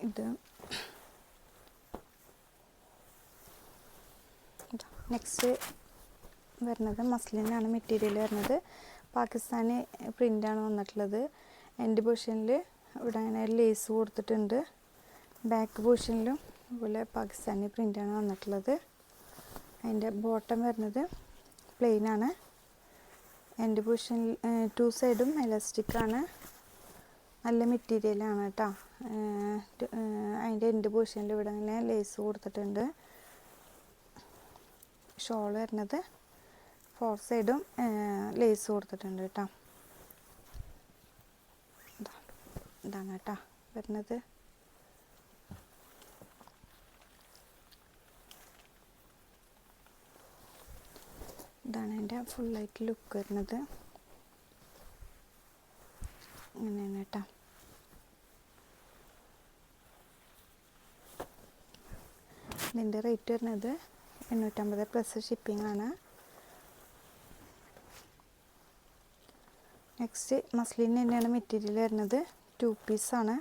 ഇത് നെക്സ്റ്റ് വരുന്നത് മസ്ലിനാണ് മെറ്റീരിയൽ വരുന്നത്. പാകിസ്ഥാനി പ്രിൻ്റാണ് വന്നിട്ടുള്ളത്. എൻഡ് പൊസിഷനിൽ ഇവിടെ അങ്ങനെ ലേസ് കൊടുത്തിട്ടുണ്ട്. ബാക്ക് പൊസിഷനിലും അതുപോലെ പാകിസ്ഥാനി പ്രിൻ്റാണ് വന്നിട്ടുള്ളത്. അതിൻ്റെ ബോട്ടം വരുന്നത് പ്ലെയിനാണ്. എൻഡ് പൊസിഷനിൽ 2 സൈഡും എലാസ്റ്റിക്കാണ്. നല്ല മെറ്റീരിയലാണ് കേട്ടോ. അതിൻ്റെ എൻഡ് പൊസിഷനിൽ ഇവിടെ ഇങ്ങനെ ലേസ് കൊടുത്തിട്ടുണ്ട്. ഷോൾ വരുന്നത് 4 സൈഡും ലേസ് കൊടുത്തിട്ടുണ്ട് കേട്ടോ. ഇതാണ് കേട്ടോ വരുന്നത്. ഇതാണ് എൻ്റെ ഫുള്ളായിട്ട് ലുക്ക് വരുന്നത്. അങ്ങനെയാണ് കേട്ടോ. ഇതിൻ്റെ റേറ്റ് വരുന്നത് 850 പ്ലസ് ഷിപ്പിംഗ് ആണ്. നെക്സ്റ്റ് മസ്ലിൻ തന്നെയാണ് മെറ്റീരിയൽ വരുന്നത്. 2 പീസാണ്.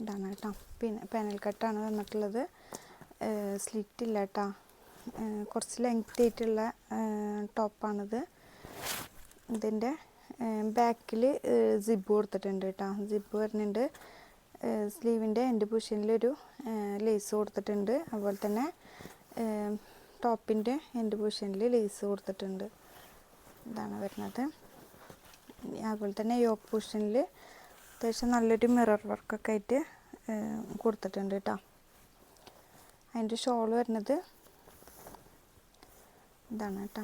ഇതാണ് കേട്ടോ. പിന്നെ പാനൽ കട്ടാണ് വന്നിട്ടുള്ളത്. സ്ലിറ്റ് ഇല്ല കേട്ടോ. കുറച്ച് ലെങ്ത് ആയിട്ടുള്ള ടോപ്പാണിത്. ഇതിൻ്റെ ബാക്കിൽ സിബ് കൊടുത്തിട്ടുണ്ട് കേട്ടോ. സിബ് വരുന്നുണ്ട്. സ്ലീവിൻ്റെ എൻഡ് പൊസിഷനിലൊരു ലേസ് കൊടുത്തിട്ടുണ്ട്. അതുപോലെ തന്നെ ടോപ്പിൻ്റെ എൻഡ് പൊസിഷനിൽ ലേസ് കൊടുത്തിട്ടുണ്ട്. ഇതാണ് വരുന്നത്. അതുപോലെ തന്നെ യോക്ക് പൊസിഷനിൽ അത്യാവശ്യം നല്ലൊരു മിറർ വർക്കൊക്കെ ആയിട്ട് കൊടുത്തിട്ടുണ്ട് കേട്ടോ. അതിൻ്റെ ഷോൾ വരുന്നത് ഇതാണ് കേട്ടോ.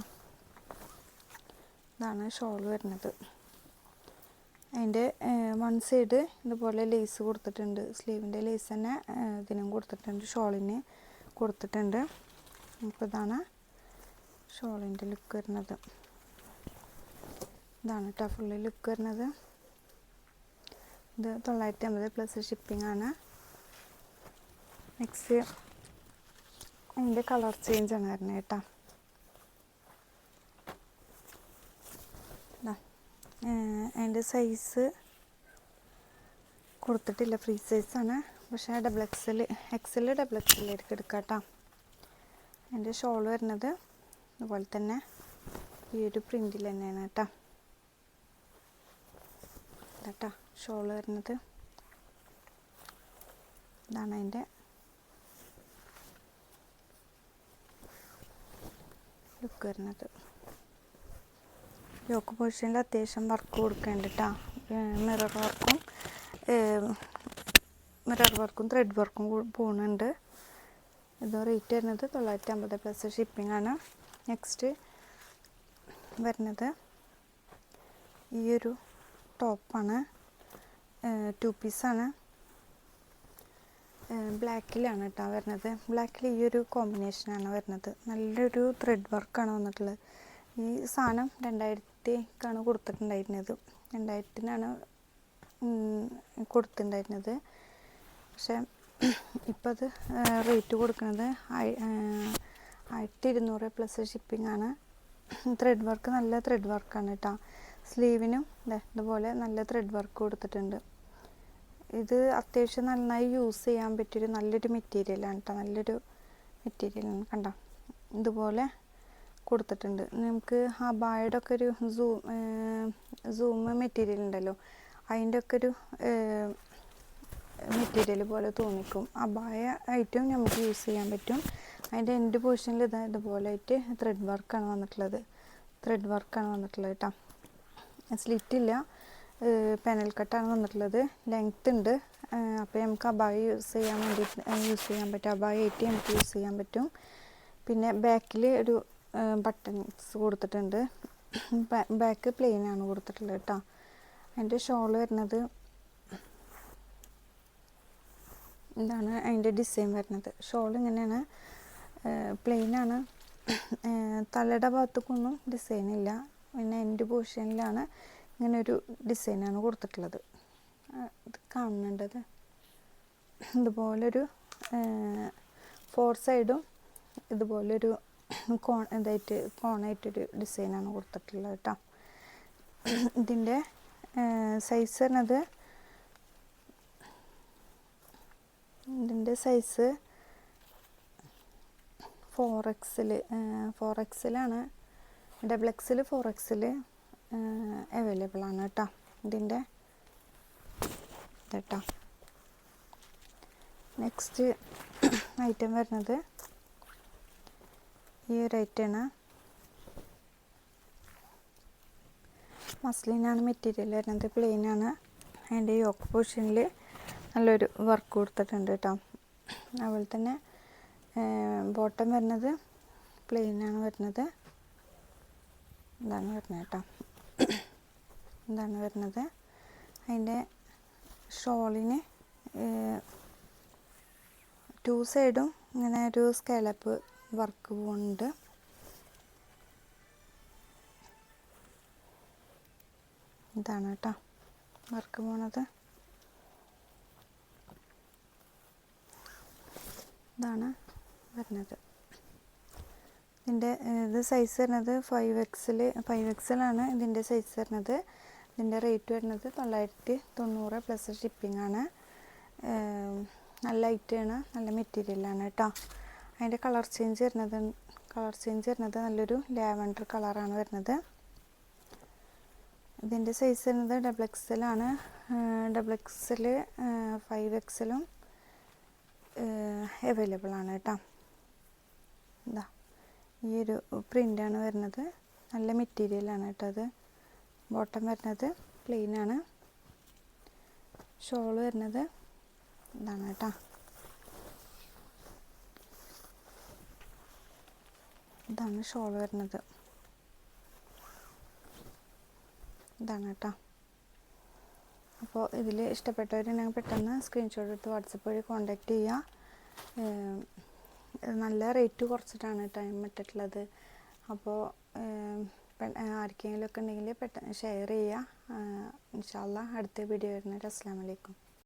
ഇതാണ് ഷോൾ വരുന്നത്. അതിൻ്റെ 1 സൈഡ് ഇതുപോലെ ലേസ് കൊടുത്തിട്ടുണ്ട്. സ്ലീവിൻ്റെ ലേസ് തന്നെ ഇതിനും കൊടുത്തിട്ടുണ്ട്. ഷോളിന് കൊടുത്തിട്ടുണ്ട്. അപ്പോൾ ഇതാണ് ഷോളിൻ്റെ ലുക്ക് വരുന്നത്. ഇതാണ് കേട്ടോ ഫുള്ള് ലുക്ക് വരുന്നത്. ഇത് 950 പ്ലസ് ഷിപ്പിംഗ് ആണ്. നെക്സ്റ്റ് അതിൻ്റെ കളർ ചേഞ്ച് ആണ് വരുന്നത് കേട്ടോ. അതിൻ്റെ സൈസ് കൊടുത്തിട്ടില്ല, ഫ്രീ സൈസാണ്. പക്ഷേ എക്സൽ ഡബിൾ എക്സലായിരിക്കും എടുക്കാം കേട്ടോ. അതിൻ്റെ ഷോൾ വരുന്നത് അതുപോലെ തന്നെ ഈ ഒരു പ്രിൻറ്റിൽ തന്നെയാണ് കേട്ടോ. കേട്ടോ ഷോൾ വരുന്നത് ഇതാണ്. അതിൻ്റെ ലുക്ക് വരുന്നത്. യോക്ക് പൊസിഷനിൽ അത്യാവശ്യം വർക്ക് കൊടുക്കുന്നുണ്ട് കേട്ടോ. മിറർ വർക്കും ത്രെഡ് വർക്കും പോകുന്നുണ്ട്. ഇത് റേറ്റ് വരുന്നത് 950 പ്ലസ് ഷിപ്പിംഗ് ആണ്. നെക്സ്റ്റ് വരുന്നത് ഈ ഒരു ടോപ്പാണ്. 2 പീസാണ്. ബ്ലാക്കിലാണ് കേട്ടോ വരുന്നത്. ബ്ലാക്കിൽ ഈ ഒരു കോമ്പിനേഷനാണ് വരുന്നത്. നല്ലൊരു ത്രെഡ് വർക്കാണ് വന്നിട്ടുള്ളത്. ഈ സാധനം 2000-ക്കാണ് കൊടുത്തിട്ടുണ്ടായിരുന്നത്. 2000-നാണ് കൊടുത്തിട്ടുണ്ടായിരുന്നത്. പക്ഷേ ഇപ്പോൾ അത് റേറ്റ് കൊടുക്കുന്നത് 1200 പ്ലസ് ഷിപ്പിംഗ് ആണ്. ത്രെഡ് വർക്ക് നല്ല ത്രെഡ് വർക്കാണ് കേട്ടോ. സ്ലീവിനും ഇതുപോലെ നല്ല ത്രെഡ് വർക്ക് കൊടുത്തിട്ടുണ്ട്. ഇത് അത്യാവശ്യം നന്നായി യൂസ് ചെയ്യാൻ പറ്റിയൊരു നല്ലൊരു മെറ്റീരിയലാണ് കേട്ടോ. നല്ലൊരു മെറ്റീരിയലാണ് കണ്ടോ. ഇതുപോലെ കൊടുത്തിട്ടുണ്ട്. നമുക്ക് അബായയുടെ ഒക്കെ ഒരു സൂം മെറ്റീരിയൽ ഉണ്ടല്ലോ, അതിൻ്റെ ഒക്കെ ഒരു മെറ്റീരിയൽ പോലെ തോന്നിക്കും. അബായ ആയിട്ടും നമുക്ക് യൂസ് ചെയ്യാൻ പറ്റും. അതിൻ്റെ എൻഡ് പൊസിഷനിൽ ഇതുപോലെ ആയിട്ട് ത്രെഡ് വർക്കാണ് വന്നിട്ടുള്ളത്. കേട്ടോ. സ്ലിറ്റ് ഇല്ല, പാനൽ കട്ടാണ് വന്നിട്ടുള്ളത്. ലെങ്ത് ഉണ്ട്. അപ്പോൾ നമുക്ക് അബായ യൂസ് ചെയ്യാൻ പറ്റും. അബായ ആയിട്ട് നമുക്ക് യൂസ് ചെയ്യാൻ പറ്റും. പിന്നെ ബാക്കിൽ ഒരു ബട്ടൺസ് കൊടുത്തിട്ടുണ്ട്. ബാക്ക് പ്ലെയിൻ ആണ് കൊടുത്തിട്ടുള്ളത് കേട്ടോ. അതിൻ്റെ ഷോൾ വരുന്നത് ഇതാണ്. അതിൻ്റെ ഡിസൈൻ വരുന്നത് ഷോൾ ഇങ്ങനെയാണ്. പ്ലെയിനാണ്. തലയുടെ ഭാഗത്തേക്കൊന്നും ഡിസൈൻ ഇല്ല. പിന്നെ എൻഡ് പൊസിഷനിലാണ് ഇങ്ങനൊരു ഡിസൈനാണ് കൊടുത്തിട്ടുള്ളത്. ഇത് കാണുന്നുണ്ടത്. ഇതുപോലൊരു 4 സൈഡും ഇതുപോലൊരു കോണായിട്ടൊരു ഡിസൈനാണ് കൊടുത്തിട്ടുള്ളത് കേട്ടോ. ഇതിൻ്റെ സൈസ് പറഞ്ഞത് ഇതിൻ്റെ size 4XL 4XL XXL 4XL available ആണ് കേട്ടോ. ഇതിൻ്റെ കേട്ടോ. നെക്സ്റ്റ് ഐറ്റം വരുന്നത് ഈ ഒരു ഐറ്റമാണ്. മസ്ലിനാണ് മെറ്റീരിയൽ വരുന്നത്, പ്ലെയിനാണ്. അതിൻ്റെ യോക്ക് പോർഷനിൽ നല്ലൊരു വർക്ക് കൊടുത്തിട്ടുണ്ട് കേട്ടോ. അതുപോലെ തന്നെ ബോട്ടം വരുന്നത് പ്ലെയിനാണ് വരുന്നത്. ഇതാണ് വരുന്നത് കേട്ടോ. ഇതാണ് വരുന്നത്. അതിൻ്റെ ഷോളിന് 2 സൈഡും ഇങ്ങനെ ഒരു സ്കാലപ്പ് വർക്ക് പോകുന്നുണ്ട്. ഇതാണ് കേട്ടോ വർക്ക് പോണത്. ഇതാണ് വരുന്നത്. ഇതിൻ്റെ ഇത് സൈസ് വരുന്നത് 5XL ആണ് ഇതിൻ്റെ സൈസ് വരുന്നത്. ഇതിൻ്റെ റേറ്റ് വരുന്നത് 990 പ്ലസ് ഷിപ്പിംഗ് ആണ്. നല്ല ഐറ്റാണ്, നല്ല മെറ്റീരിയലാണ് കേട്ടോ. അതിൻ്റെ കളർ ചേഞ്ച് വരുന്നത് നല്ലൊരു ലാവൻഡർ കളറാണ് വരുന്നത്. ഇതിൻ്റെ സൈസ് വരുന്നത് XXL ആണ്. XXL 5XL അവൈലബിൾ ആണ് കേട്ടോ. ഇതാ ഈ ഒരു പ്രിൻ്റാണ് വരുന്നത്. നല്ല മെറ്റീരിയലാണ് കേട്ടോ. അത് ബോട്ടം വരുന്നത് പ്ലെയിനാണ്. ഷോള് വരുന്നത് ഇതാണ് കേട്ടോ. ഇതാണ് ഷോൾ വരുന്നത്. ഇതാണ് കേട്ടോ. അപ്പോൾ ഇതിൽ ഇഷ്ടപ്പെട്ടവരുണ്ടെങ്കിൽ പെട്ടെന്ന് സ്ക്രീൻഷോട്ട് എടുത്ത് വാട്സപ്പ് വഴി കോൺടാക്റ്റ് ചെയ്യുക. നല്ല റേറ്റ് കുറച്ചിട്ടാണ് ടൈം ഇട്ടിട്ടുള്ളത്. അപ്പോൾ ആർക്കെങ്കിലും ഒക്കെ ഉണ്ടെങ്കിൽ പെട്ടെന്ന് ഷെയർ ചെയ്യുക. ഇൻഷാ അല്ലാഹ് അടുത്ത വീഡിയോ വരുന്നത്. അസ്സലാമു അലൈക്കും.